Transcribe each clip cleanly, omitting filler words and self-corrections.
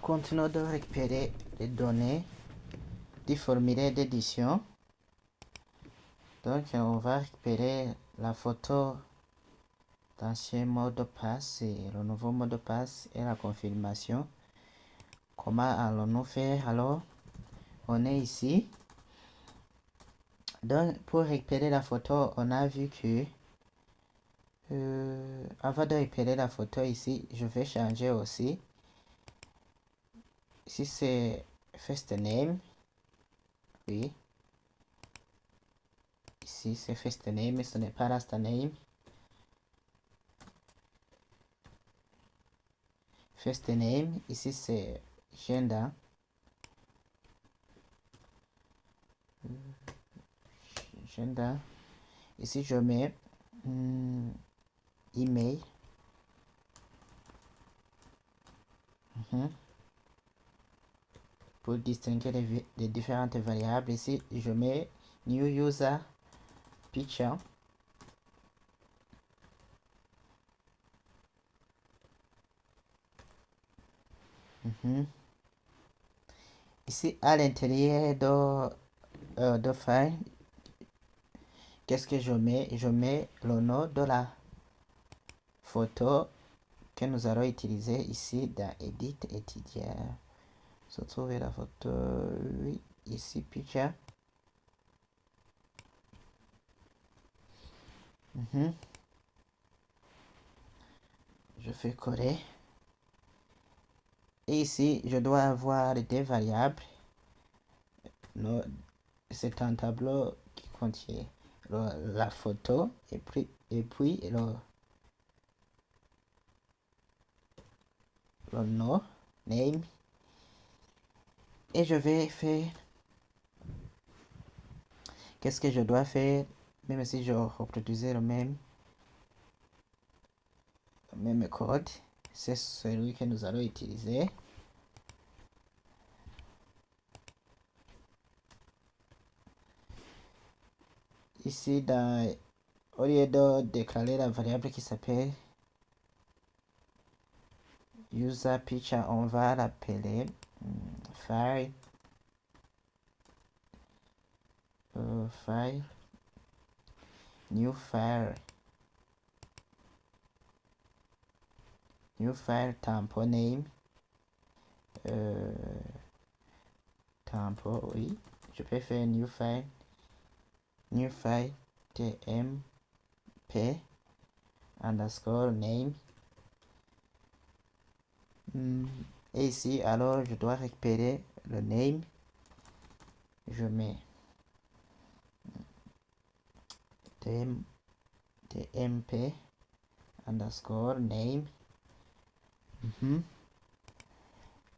Continuons de récupérer les données du formulaire d'édition. Donc on va récupérer la photo d'ancien mot de passe et le nouveau mot de passe et la confirmation. Comment allons-nous faire? Alors on est ici. Donc pour récupérer la photo, on a vu que avant de récupérer la photo ici, je vais changer aussi. Ici c'est first name. Oui. Ici c'est first name, ce n'est pas last name. First name, ici c'est gender. Gender. Ici je mets email. Pour distinguer les différentes variables, ici je mets new user picture. Ici à l'intérieur de file, qu'est-ce que je mets? Je mets le nom de la photo que nous allons utiliser ici dans Edit étudiant. Se trouver la photo, oui, ici picture. Je fais coller. Et ici, je dois avoir des variables. C'est un tableau qui contient la photo et puis le nom, name. Et je vais faire... Qu'est-ce que je dois faire? Même si je reproduisais le même code, c'est celui que nous allons utiliser. Ici, au lieu de déclarer la variable qui s'appelle user picture, on va l'appeler file. File. New file. New file tempo name. Tempo, oui. Je peux faire new file tmp underscore name. Et ici, alors, je dois récupérer le name. Je mets tmp underscore name.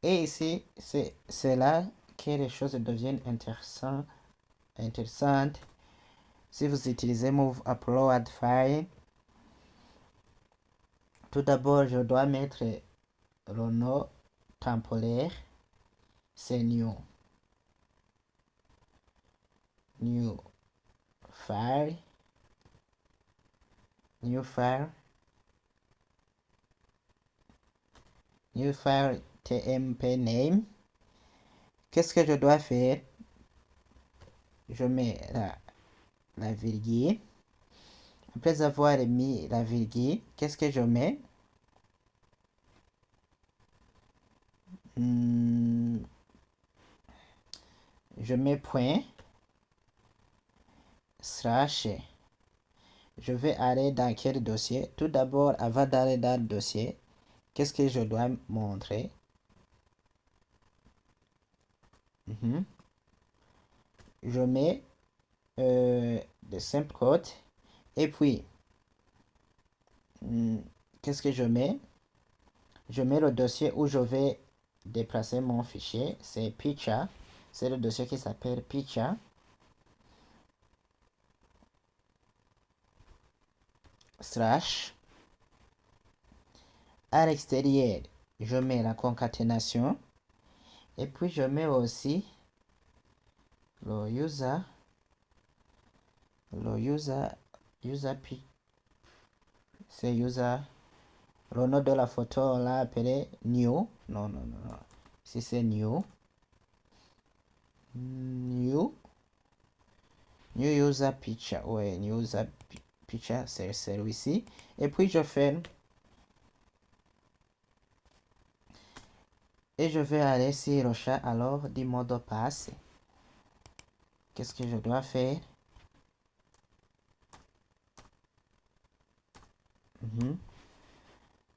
Et ici, c'est là que les choses deviennent intéressantes. Si vous utilisez move upload file, tout d'abord, je dois mettre le nom temporaire. C'est new file. New file tmp name. Qu'est-ce que je dois faire? Je mets la virgule. Après avoir mis la virgule, qu'est-ce que je mets? Je mets point slash. Je vais aller dans quel dossier? Tout d'abord, avant d'aller dans le dossier, qu'est-ce que je dois montrer? Je mets le simple code et puis qu'est-ce que je mets? Je mets le dossier où je vais déplacer mon fichier. C'est picture. C'est le dossier qui s'appelle picture. Slash. À l'extérieur, je mets la concaténation. Et puis je mets aussi le user c'est user. Le nom de la photo, on l'a appelé new. Non. Si c'est new. New user picture. Ouais, new user picture, c'est celui-ci. Et puis je ferme. Et je vais aller sur le chat alors du mot de passe. Qu'est-ce que je dois faire?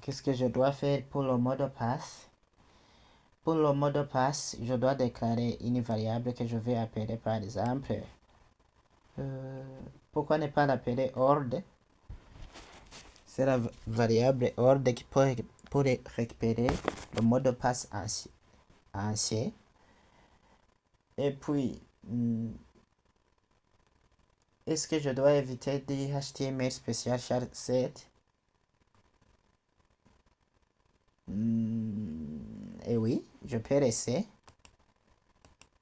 Qu'est-ce que je dois faire pour le mot de passe? Pour le mot de passe, je dois déclarer une variable que je vais appeler par exemple. Pourquoi ne pas l'appeler ord? C'est la variable ord qui pourrait récupérer le mot de passe ancien. Et puis, est-ce que je dois éviter du HTML spécial char7? Et oui, je peux laisser.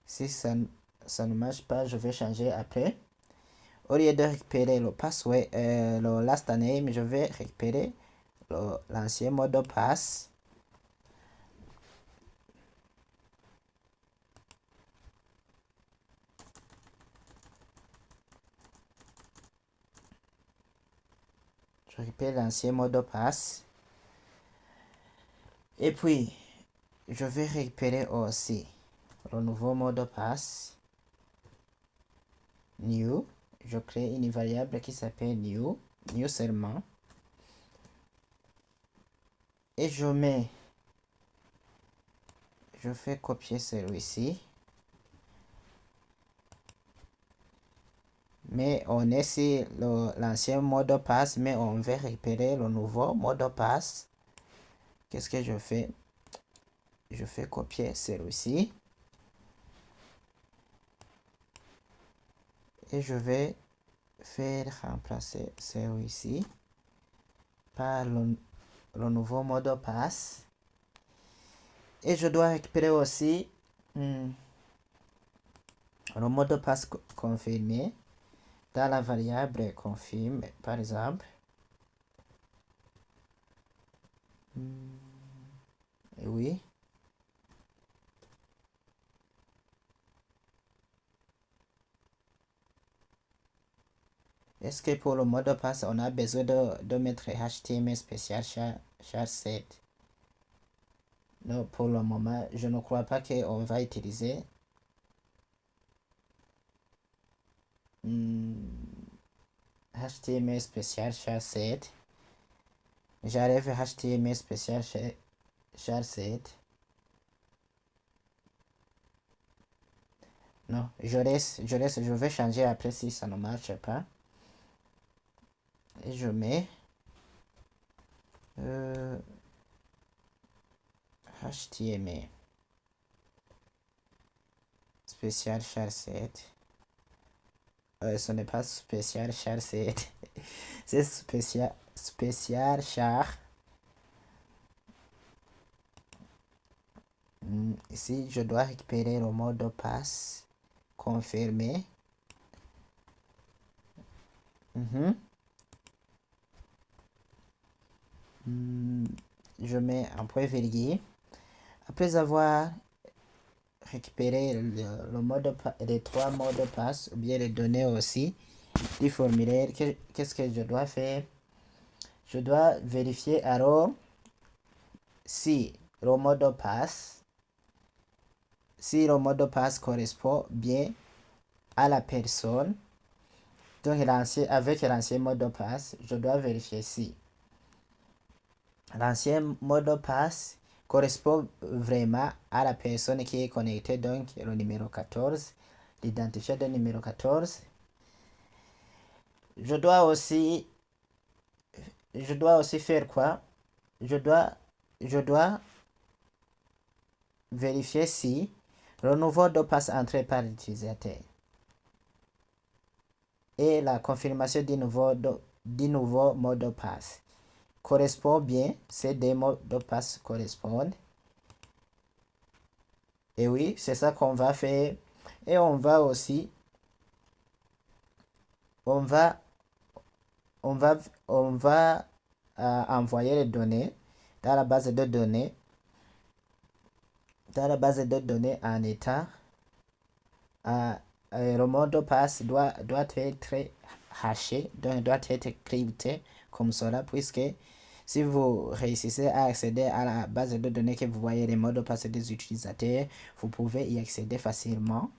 Si ça ne marche pas, je vais changer après. Au lieu de récupérer le password, le last name, je vais récupérer l'ancien mot de passe. Je récupère l'ancien mot de passe. Et puis, je vais récupérer aussi le nouveau mot de passe. New. Je crée une variable qui s'appelle new. New seulement. Et je fais copier celui-ci. Mais on est sur l'ancien mot de passe, mais on veut récupérer le nouveau mot de passe. Qu'est-ce que je fais? Je fais copier celui-ci. Et je vais faire remplacer celui-ci par le nouveau mot de passe. Et je dois récupérer aussi le mot de passe confirmé dans la variable confirme, par exemple. Et oui. Est-ce que pour le mot de passe, on a besoin de mettre HTML spécial char7? Non, pour le moment, je ne crois pas qu'on va utiliser HTML spécial char7. J'arrive HTML spécial char7. Non, je laisse, je vais changer après si ça ne marche pas. Et je mets HTML spécial char7. Ce n'est pas spécial char7. C'est spécial char. Ici, je dois récupérer le mot de passe confirmé. Je mets un point virgule. Après avoir récupéré le mot de les trois mots de passe ou bien les données aussi du formulaire, qu'est-ce que je dois faire? Je dois vérifier alors si le mot de passe correspond bien à la personne. Donc avec l'ancien mot de passe, je dois vérifier si l'ancien mot de passe correspond vraiment à la personne qui est connectée, donc le numéro 14, l'identifiant de numéro 14. Je dois aussi faire quoi? Je dois vérifier si le nouveau mot de passe entré par l'utilisateur et la confirmation du nouveau mot de passe correspond bien. Ces deux mots de passe correspondent. Et oui, c'est ça qu'on va faire. Et on va aussi envoyer les données dans la base de données dans la base de données en état, le mot de passe doit être haché, donc doit être crypté comme cela, puisque si vous réussissez à accéder à la base de données que vous voyez les mots de passe des utilisateurs, vous pouvez y accéder facilement.